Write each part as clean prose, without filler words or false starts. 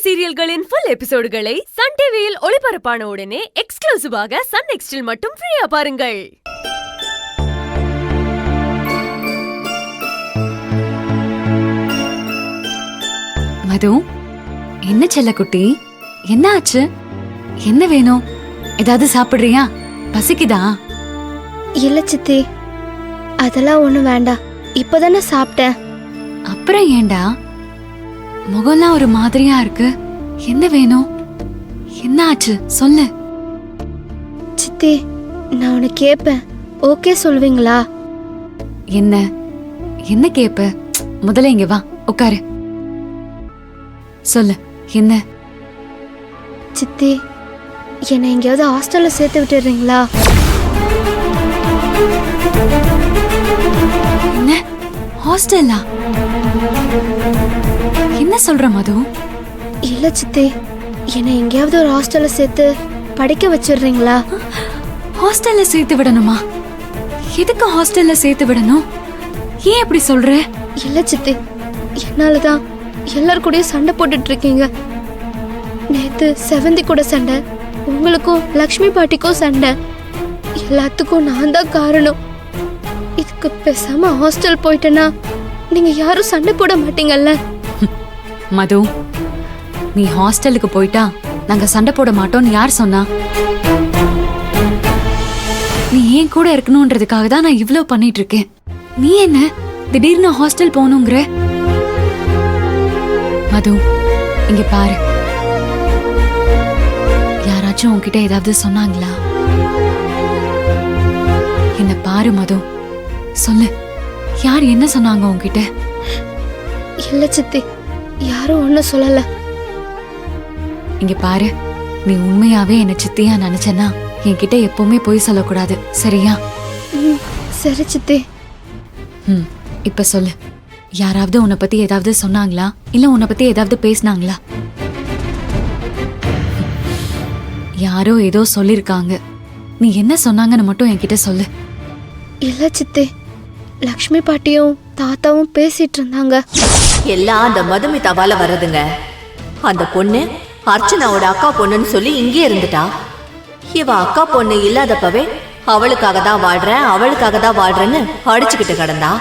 சீரியல்களின் full எபிசோடுகளை Sun டிவியில் ஒளிபரப்பான உடனே எக்ஸ்க்ளூசிவாக சன் நெக்ஸ்டில் மட்டும் ஃப்ரீயா பாருங்கள். மது, என்ன செல்லக்குட்டி, என்ன ஆச்சு? என்ன வேணும்? ஏதாவது சாப்பிடுறியா? பசிக்குதா? இல்ல சித்தி, அதெல்லாம் ஒண்ணும் வேண்டாம். இப்பதானே சாப்பிட்டேன். அப்புறம் ஏண்டா முகம்லாம் ஒரு மாதிரியா இருக்கு? என்ன வேணும்? என்ன ஆச்சு சொல்லு. சித்தி, நான் உன்னை கேப்பேன், ஓகே சொல்வீங்களா? என்ன என்ன கேப்ப? முதல்ல இங்க வா, உட்காரு. சொல்லு, என்ன? சித்தி, என்னை எங்கேயாவது ஹாஸ்டல்ல சேர்த்து விட்டுறீங்களா? என்ன ஹாஸ்டல்லா? என்ன சொல்ற மது? இல்ல சித்தி, என்னை எங்கேயாவது ஒரு ஹாஸ்டல்ல சேர்த்து படிக்க வச்சிடுறீங்களா? ஹாஸ்டல்ல சேர்த்து விடணுமா? எதுக்கு ஹாஸ்டல்ல சேர்த்து விடணும்? ஏன் அப்படி சொல்ற? இல்ல சித்தி, என்னாலதான் எல்லார் கூடயும் சண்டை போட்டுட்டு இருக்கீங்க. நேத்து செவந்தி கூட சண்டை, உங்களுக்கும் லக்ஷ்மி பாட்டிக்கும் சண்டை. எல்லாத்துக்கும் நான் தான் காரணம். இதுக்கு பேசாம ஹாஸ்டல் போயிட்டேன்னா நீங்க யாரும் சண்டை போட மாட்டீங்கல்ல? மது, நீ ஹாஸ்டலுக்கு போயிட்டா நாங்க சண்டை போட மாட்டோம்னு யார் சொன்னா? நீ ஏன் கூட இருக்கணும்ன்றதுக்காக தான் நான் இவ்ளோ பண்ணிட்டு இருக்கேன். நீ என்ன திடீர்னு ஹாஸ்டல் போகணுங்கிற? மது, இங்க பாரு, யாராச்சும் உன்கிட்ட ஏதாவது சொன்னாங்களா? என்ன பாரு மது, சொல்லு, யார் என்ன சொன்னாங்க உன்கிட்ட? இல்ல சித்தி, யாரும் ஒன்னும் சொல்லல. இங்க பாரு, நீ உண்மையாவே என்ன சித்தியா நினைச்சனா என்கிட்ட எப்பவுமே போய் சொல்லக்கூடாது, சரியா? சரி சித்தி. இப்ப சொல்லு, யாராவது உன்னை பத்தி ஏதாவது சொன்னாங்களா? இல்ல உன்னை பத்தி ஏதாவது பேசினாங்களா? யாரோ ஏதோ சொல்லிருக்காங்க, நீ என்ன சொன்னாங்கன்னு மட்டும் என்கிட்ட சொல்லு. இல்ல சித்தி, லக்ஷ்மி பாட்டியும் தாத்தாவும் பேசிட்டு இருந்தாங்க. எல்லாம் அந்த மதுமிதாவால வர்றதுங்க. அந்த பொண்ணு அர்ச்சனாவோட அக்கா பொண்ணுன்னு சொல்லி இங்கே இருந்துட்டா. இவ அக்கா பொண்ணு இல்லாதப்பவே அவளுக்காக தான் வாழ்றேன்னு அடிச்சுக்கிட்டு கிடந்தா.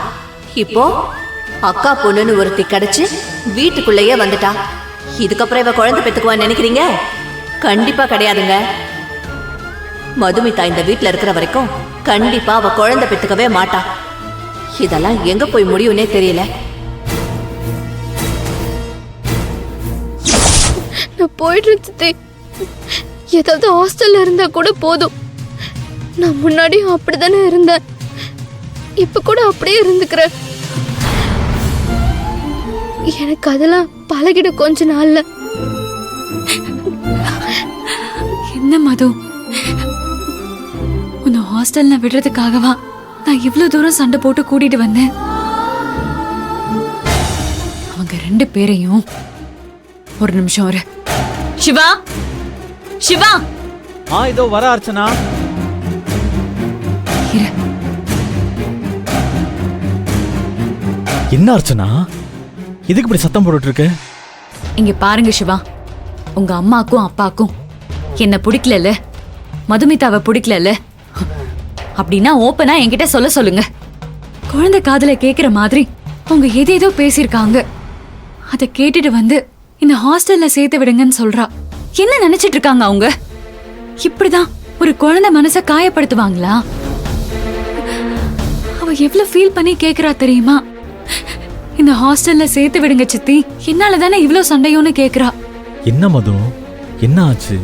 இப்போ அக்கா பொண்ணுன்னு ஒருத்தி கிடைச்சு வீட்டுக்குள்ளேயே வந்துட்டா. இதுக்கப்புறம் இவ குழந்தை பெத்துக்குவான்னு நினைக்கிறீங்க? கண்டிப்பா கிடையாதுங்க. மதுமிதா இந்த வீட்டுல இருக்கிற வரைக்கும் கண்டிப்பா அவ குழந்தை பெத்துக்கவே மாட்டா. இதெல்லாம் எங்க போய் முடியும்னே தெரியல. நான் போயிடுறேன் சித்தி. ஏதாவது ஹாஸ்டல்ல இருந்தா கூட போதும். நான் முன்னாடி அப்படிதானே இருந்தேன், இப்ப கூட அப்படியே இருந்துக்கிறேன். எனக்கு அதெல்லாம் பழகிட கொஞ்ச நாள்ல. என்ன மது, உன்னை ஹாஸ்டல்ல விடுறதுக்காகவா நான் இவ்ளோ தூரம் சண்டை போட்டு கூட்டிட்டு வந்தேன்? அவங்க ரெண்டு பேரையும் ஒரு நிமிஷம் வர. சிவா, சிவா! இதோ வர அர்ச்சனா. என்ன அர்ச்சனா, எதுக்கு இப்படி சத்தம் போட்டுட்டு இருக்க? இங்க பாருங்க சிவா, உங்க அம்மாக்கும் அப்பாக்கும் என்ன பிடிக்கல, மதுமிதாவை பிடிக்கல அப்படின்னா ஓப்பனா என்கிட்ட சொல்லுங்க. குழந்தை காதுல கேக்குற மாதிரி அவங்க ஏதேதோ பேசிருக்காங்க. அதை கேட்டுட்டு வந்து இந்த ஹாஸ்டல்ல சேர்த்து விடுங்கன்னு சொல்றா. என்ன நினைச்சிட்டு இருக்காங்க அவங்க? இப்படிதான் ஒரு குழந்தை மனச காயப்படுத்துவாங்களா? அவ எவ்வளவு ஃபீல் பண்ணி கேக்குறா தெரியுமா? இந்த ஹாஸ்டல்ல சேர்த்து விடுங்க சித்தி, என்னால தானே இவ்வளவு சண்டையோன்னு கேக்குறா. என்ன மது, என்ன ஆச்சு?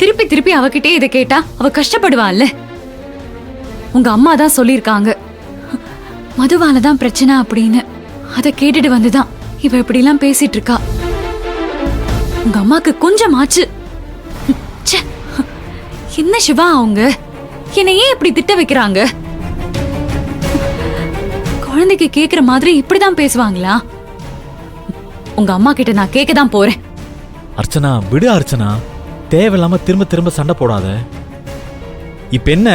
திருப்பி திருப்பி அவகிட்டே இதை கேட்டா அவ கஷ்டப்படுவாள்ல. உங்க அம்மா தான் சொல்லிருக்காங்க மதுவாலதான் பிரச்சனை அப்படின்னு. அதை கேட்டுட்டு வந்துதான் இவ இப்படி எல்லாம் பேசிட்டு இருக்கா. உங்க அம்மாக்கு கொஞ்சம் ஆச்சு. என்ன சிவா, அவங்க என்னை ஏன் இப்படி திட்ட வைக்கிறாங்க? குழந்தைக்கு கேக்குற மாதிரி இப்படிதான் பேசுவாங்களா? உங்க அம்மா கிட்ட நான் கேட்கதான் போறேன். அர்ச்சனா, விடு அர்ச்சனா, தேவையில்லாம திரும்ப திரும்ப சண்டை போடாத. இப்ப என்ன,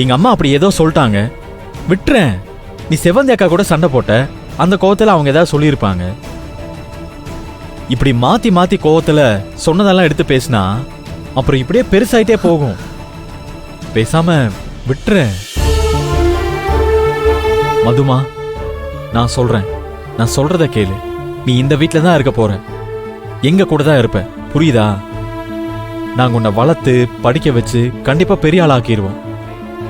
எங்க அம்மா அப்படி ஏதோ சொல்லிட்டாங்க, விட்டுறேன். நீ செவந்தி அக்கா கூட சண்டை போட்ட, அந்த கோவத்துல அவங்க ஏதாவது சொல்லியிருப்பாங்க. இப்படி மாத்தி மாத்தி கோவத்துல சொன்னதெல்லாம் எடுத்து பேசினா அப்புறம் இப்படியே பெருசாயிட்டே போகும். பேசாம விட்டுறேன். மதுமா, நான் சொல்றேன், நான் சொல்றத கேளு. நீ இந்த வீட்டில தான் இருக்க போற, எங்க கூட தான் இருப்ப, புரியுதா? நாங்க உன்னை வளர்த்து படிக்க வச்சு கண்டிப்பா பெரிய ஆளாக்கிடுவோம்.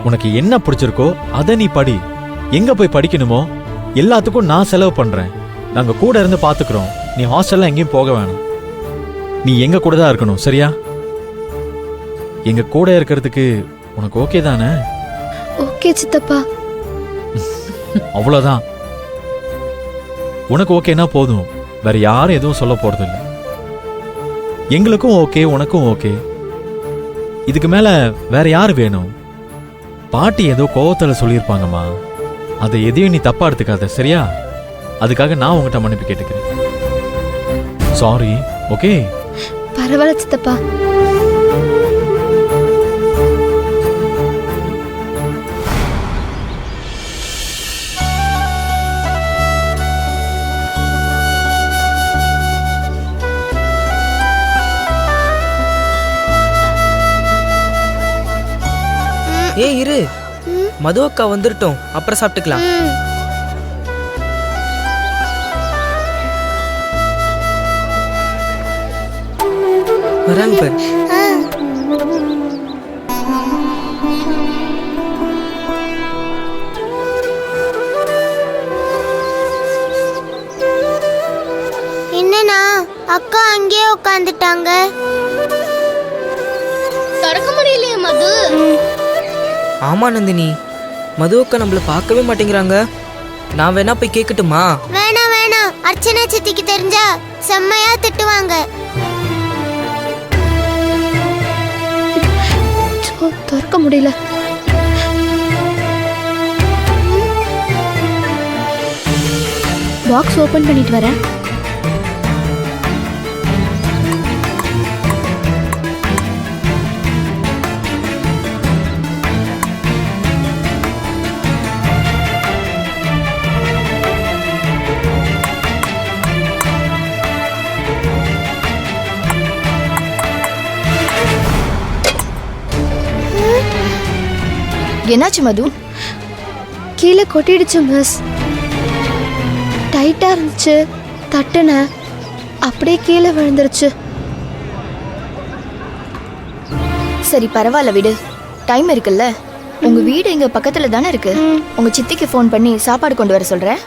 உனக்கு என்ன பிடிச்சிருக்கோ அதை நீ படி. எங்க போய் படிக்கணுமோ எல்லாத்துக்கும் நான் செலவு பண்றேன். நாங்க கூட இருந்து பாத்துக்கிறோம். நீ ஹாஸ்டல்ல எங்கேயும் போக வேணாம். நீ எங்க கூட தான் இருக்கணும், சரியா? எங்க கூட இருக்கிறதுக்கு உனக்கு ஓகே தானே? ஓகே சித்தப்பா. அவ்வளவுதான். உனக்கு ஓகேனா போதும், வேற யாரும் எதுவும் சொல்ல போறதில்லை. எங்களுக்கும் ஓகே, உனக்கும் ஓகே. இதுக்கு மேல வேற யாரு வேணும்? பாட்டி ஏதோ கோவத்துல சொல்லியிருப்பாங்கம்மா, அதை எதையும் நீ தப்பா எடுத்துக்காத, சரியா? அதுக்காக நான் உங்ககிட்ட மன்னிப்பு கேட்டுக்கிறேன். சாரி. ஓகே? பரவாயில்ல சித்தப்பா. ஏய் இரு, மது அக்கா வந்துட்டோம், அப்புறம் சாப்பிட்டுக்கலாம். வராங்க பாரு. என்னன்னா அக்கா அங்கேயே உட்காந்துட்டாங்க. திறக்க முடியலையே மது. ஆமா நந்தினி, மது அக்கா நம்மள பார்க்கவே மாட்டேங்கிறாங்க. நான் வேணா போய் கேட்கட்டுமா? வேணாம் வேணாம், அர்ச்சனா சித்திக்கு தெரிஞ்சா செம்மையா திட்டுவாங்க. திறக்க முடியல. பாக்ஸ் ஓபன் பண்ணிட்டு வரேன். என்னாச்சு மது? கீழே கொட்டிடுச்சு மிஸ். டைட்டா இருந்துச்சு, தட்டுன அப்படியே கீழே விழுந்துருச்சு. சரி பரவாயில்ல விடு, டைம் இருக்குல்ல. உங்க வீடு இங்க பக்கத்துல தானே இருக்கு. உங்க சித்திக்கு ஃபோன் பண்ணி சாப்பாடு கொண்டு வர சொல்றேன்.